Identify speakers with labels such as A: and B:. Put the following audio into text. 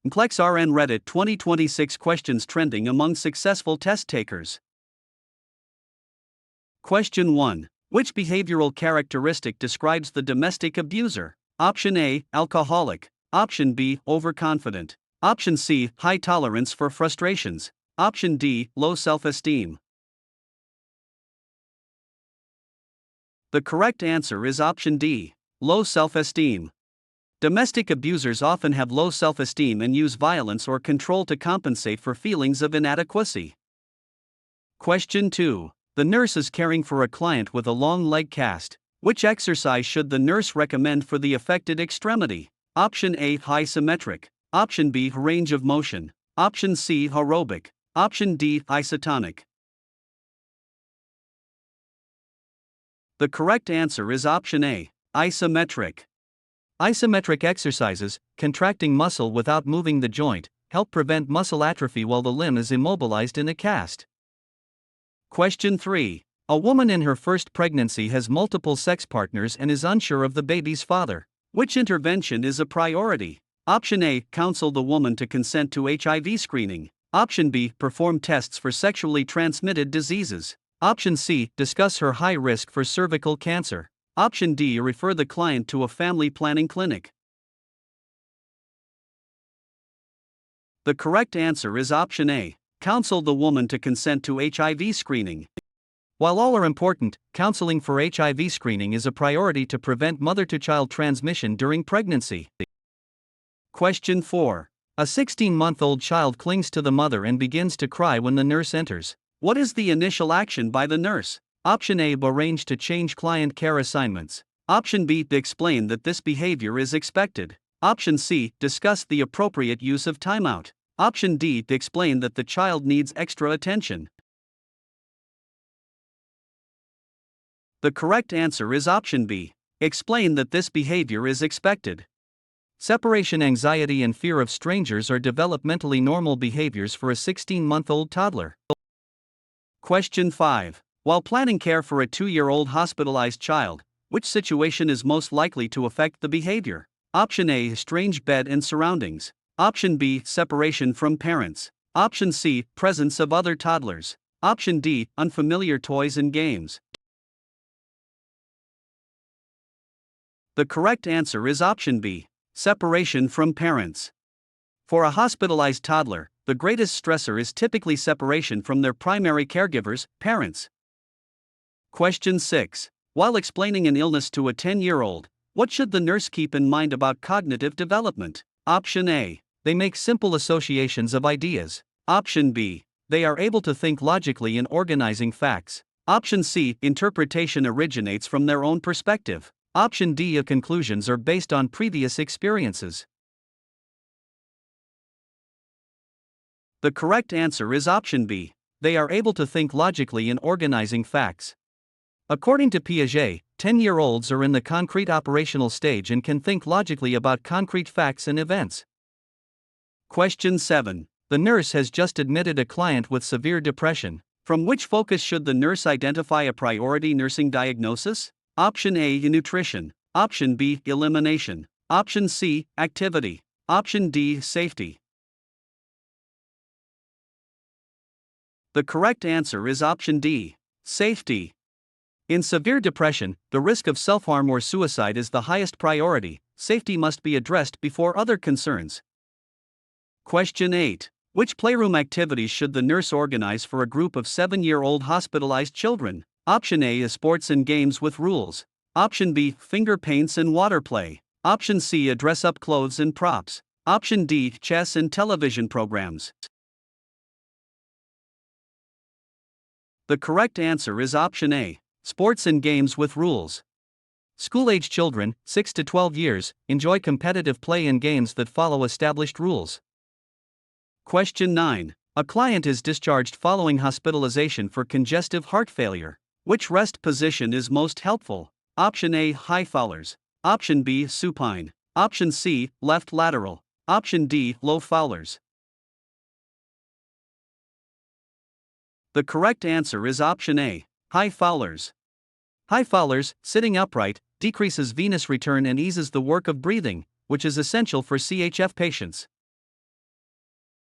A: NCLEX RN Reddit 2026 questions trending among successful test takers. Question 1. Which behavioral characteristic describes the domestic abuser? Option A, alcoholic. Option B, overconfident. Option C, high tolerance for frustrations. Option D, low self-esteem. The correct answer is option D, low self-esteem. Domestic abusers often have low self-esteem and use violence or control to compensate for feelings of inadequacy. Question 2. The nurse is caring for a client with a long leg cast. Which exercise should the nurse recommend for the affected extremity? Option A, high symmetric. Option B, range of motion. Option C, aerobic. Option D, isotonic. The correct answer is option A, isometric. Isometric exercises, contracting muscle without moving the joint, help prevent muscle atrophy while the limb is immobilized in a cast. Question 3. A woman in her first pregnancy has multiple sex partners and is unsure of the baby's father. Which intervention is a priority? Option A, counsel the woman to consent to HIV screening. Option B, perform tests for sexually transmitted diseases. Option C, discuss her high risk for cervical cancer. Option D, refer the client to a family planning clinic. The correct answer is option A, counsel the woman to consent to HIV screening. While all are important, counseling for HIV screening is a priority to prevent mother-to-child transmission during pregnancy. Question 4. A 16-month-old child clings to the mother and begins to cry when the nurse enters. What is the initial action by the nurse? Option A, arrange to change client care assignments. Option B, explain that this behavior is expected. Option C, discuss the appropriate use of timeout. Option D, explain that the child needs extra attention. The correct answer is option B, explain that this behavior is expected. Separation anxiety and fear of strangers are developmentally normal behaviors for a 16-month-old toddler. Question 5. While planning care for a 2-year-old hospitalized child, which situation is most likely to affect the behavior? Option A, strange bed and surroundings. Option B, separation from parents. Option C, presence of other toddlers. Option D, unfamiliar toys and games. The correct answer is option B, separation from parents. For a hospitalized toddler, the greatest stressor is typically separation from their primary caregivers, parents. Question 6. While explaining an illness to a 10-year-old, what should the nurse keep in mind about cognitive development? Option A. They make simple associations of ideas. Option B. They are able to think logically in organizing facts. Option C. Interpretation originates from their own perspective. Option D. Conclusions are based on previous experiences. The correct answer is option B. They are able to think logically in organizing facts. According to Piaget, 10-year-olds are in the concrete operational stage and can think logically about concrete facts and events. Question 7. The nurse has just admitted a client with severe depression. From which focus should the nurse identify a priority nursing diagnosis? Option A, nutrition. Option B, elimination. Option C, activity. Option D, safety. The correct answer is option D, safety. In severe depression, the risk of self-harm or suicide is the highest priority. Safety must be addressed before other concerns. Question 8. Which playroom activities should the nurse organize for a group of 7-year-old hospitalized children? Option A is sports and games with rules. Option B, finger paints and water play. Option C, dress-up clothes and props. Option D, chess and television programs. The correct answer is option A, sports and games with rules. School-age children, 6 to 12 years, enjoy competitive play and games that follow established rules. Question 9. A client is discharged following hospitalization for congestive heart failure. Which rest position is most helpful? Option A, high fowlers. Option B, supine. Option C, left lateral. Option D, low fowlers. The correct answer is option A, high fowlers. High fowlers, sitting upright, decreases venous return and eases the work of breathing, which is essential for CHF patients.